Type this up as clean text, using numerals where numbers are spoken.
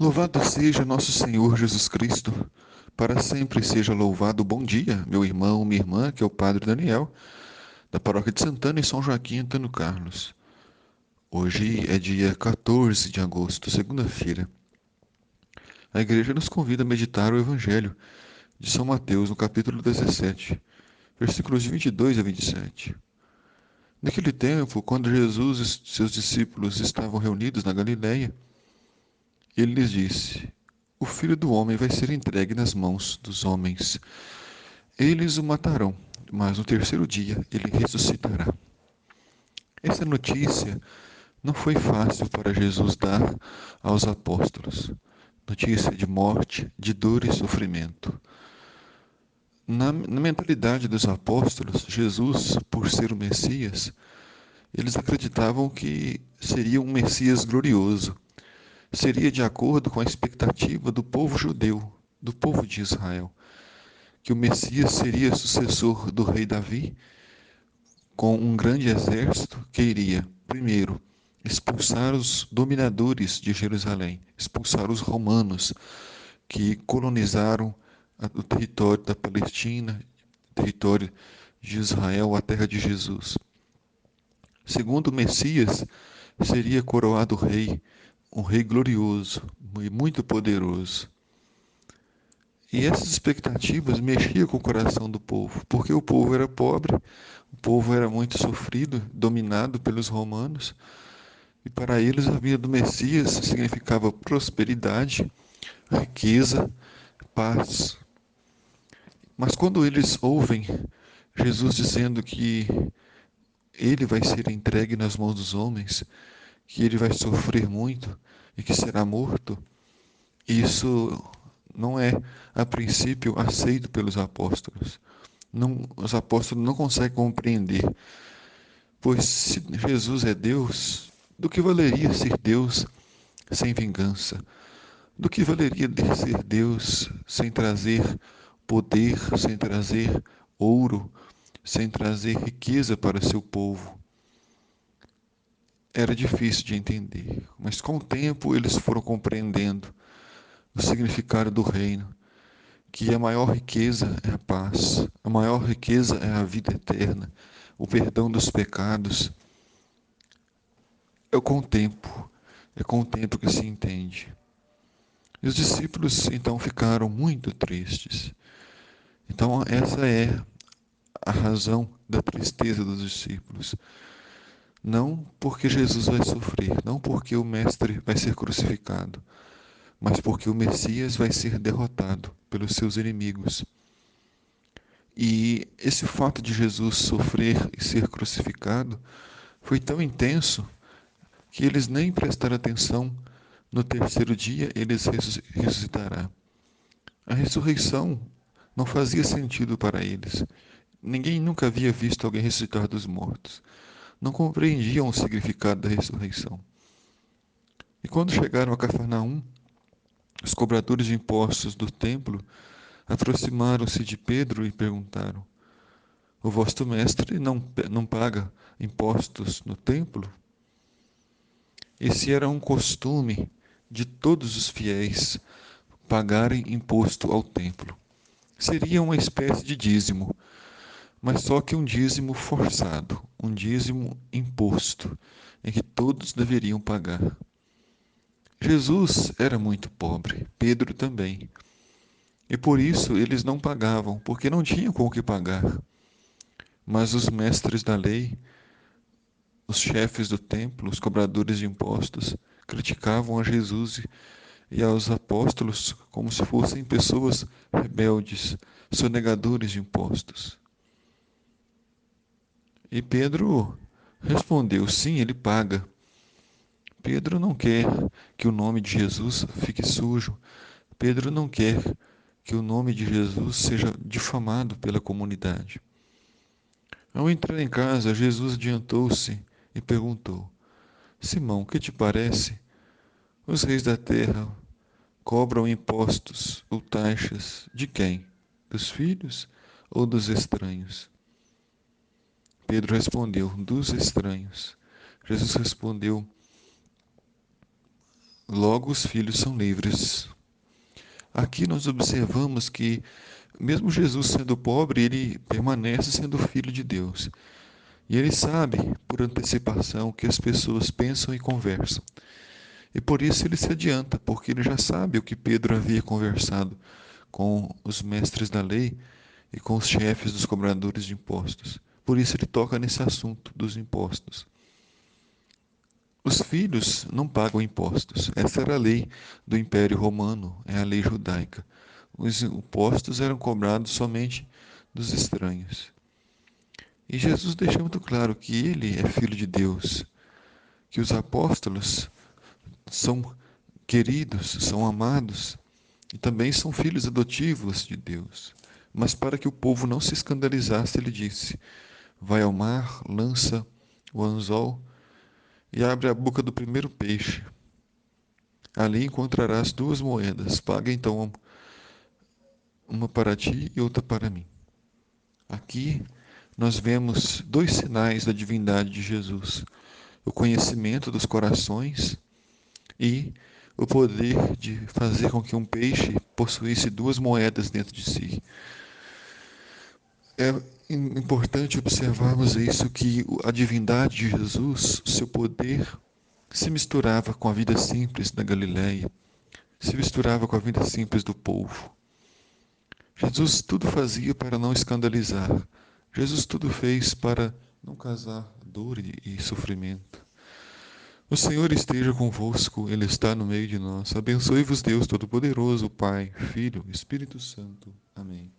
Louvado seja nosso Senhor Jesus Cristo, para sempre seja louvado. Bom dia, meu irmão, minha irmã, que é o Padre Daniel, da Paróquia de Santana em São Joaquim, Antônio Carlos. Hoje é dia 14 de agosto, segunda-feira. A igreja nos convida a meditar o Evangelho de São Mateus, no capítulo 17, versículos de 22 a 27. Naquele tempo, quando Jesus e seus discípulos estavam reunidos na Galiléia, ele lhes disse: O Filho do Homem vai ser entregue nas mãos dos homens. Eles o matarão, mas no terceiro dia ele ressuscitará. Essa notícia não foi fácil para Jesus dar aos apóstolos. Notícia de morte, de dor e sofrimento. Na mentalidade dos apóstolos, Jesus, por ser o Messias, eles acreditavam que seria um Messias glorioso. Seria de acordo com a expectativa do povo judeu, do povo de Israel, que o Messias seria sucessor do rei Davi com um grande exército que iria, primeiro, expulsar os dominadores de Jerusalém, expulsar os romanos que colonizaram o território da Palestina, território de Israel, a terra de Jesus. Segundo, o Messias seria coroado rei, um rei glorioso e muito poderoso. E essas expectativas mexiam com o coração do povo, porque o povo era pobre, o povo era muito sofrido, dominado pelos romanos, e para eles a vinda do Messias significava prosperidade, riqueza, paz. Mas quando eles ouvem Jesus dizendo que ele vai ser entregue nas mãos dos homens, que ele vai sofrer muito e que será morto, isso não é, a princípio, aceito pelos apóstolos. Não, os apóstolos não conseguem compreender, pois se Jesus é Deus, do que valeria ser Deus sem vingança? Do que valeria ser Deus sem trazer poder, sem trazer ouro, sem trazer riqueza para o seu povo? Era difícil de entender, mas com o tempo eles foram compreendendo o significado do reino, que a maior riqueza é a paz, a maior riqueza é a vida eterna, o perdão dos pecados. É com o tempo, é com o tempo que se entende. E os discípulos então ficaram muito tristes. Então, essa é a razão da tristeza dos discípulos. Não porque Jesus vai sofrer, não porque o Mestre vai ser crucificado, mas porque o Messias vai ser derrotado pelos seus inimigos. E esse fato de Jesus sofrer e ser crucificado foi tão intenso que eles nem prestaram atenção. No terceiro dia ele ressuscitará. A ressurreição não fazia sentido para eles. Ninguém nunca havia visto alguém ressuscitar dos mortos. Não compreendiam o significado da ressurreição. E quando chegaram a Cafarnaum, os cobradores de impostos do templo aproximaram-se de Pedro e perguntaram: O vosso mestre não paga impostos no templo? Esse era um costume de todos os fiéis pagarem imposto ao templo. Seria uma espécie de dízimo, mas só que um dízimo forçado, um dízimo imposto, em que todos deveriam pagar. Jesus era muito pobre, Pedro também, e por isso eles não pagavam, porque não tinham com o que pagar. Mas os mestres da lei, os chefes do templo, os cobradores de impostos, criticavam a Jesus e aos apóstolos como se fossem pessoas rebeldes, sonegadores de impostos. E Pedro respondeu: sim, ele paga. Pedro não quer que o nome de Jesus fique sujo. Pedro não quer que o nome de Jesus seja difamado pela comunidade. Ao entrar em casa, Jesus adiantou-se e perguntou: Simão, que te parece? Os reis da terra cobram impostos ou taxas de quem? Dos filhos ou dos estranhos? Pedro respondeu: Dos estranhos. Jesus respondeu: logo os filhos são livres. Aqui nós observamos que, mesmo Jesus sendo pobre, ele permanece sendo filho de Deus. E ele sabe, por antecipação, o que as pessoas pensam e conversam. E por isso ele se adianta, porque ele já sabe o que Pedro havia conversado com os mestres da lei e com os chefes dos cobradores de impostos. Por isso ele toca nesse assunto dos impostos. Os filhos não pagam impostos. Essa era a lei do Império Romano, é a lei judaica. Os impostos eram cobrados somente dos estranhos. E Jesus deixa muito claro que ele é filho de Deus, que os apóstolos são queridos, são amados e também são filhos adotivos de Deus. Mas para que o povo não se escandalizasse, ele disse: vai ao mar, lança o anzol e abre a boca do primeiro peixe. Ali encontrarás 2 moedas. Paga então uma para ti e outra para mim. Aqui nós vemos 2 sinais da divindade de Jesus: o conhecimento dos corações e o poder de fazer com que um peixe possuísse 2 moedas dentro de si. É importante observarmos isso, que a divindade de Jesus, seu poder, se misturava com a vida simples da Galileia, se misturava com a vida simples do povo. Jesus tudo fazia para não escandalizar. Jesus tudo fez para não causar dor e sofrimento. O Senhor esteja convosco, Ele está no meio de nós. Abençoe-vos Deus Todo-Poderoso, Pai, Filho, Espírito Santo. Amém.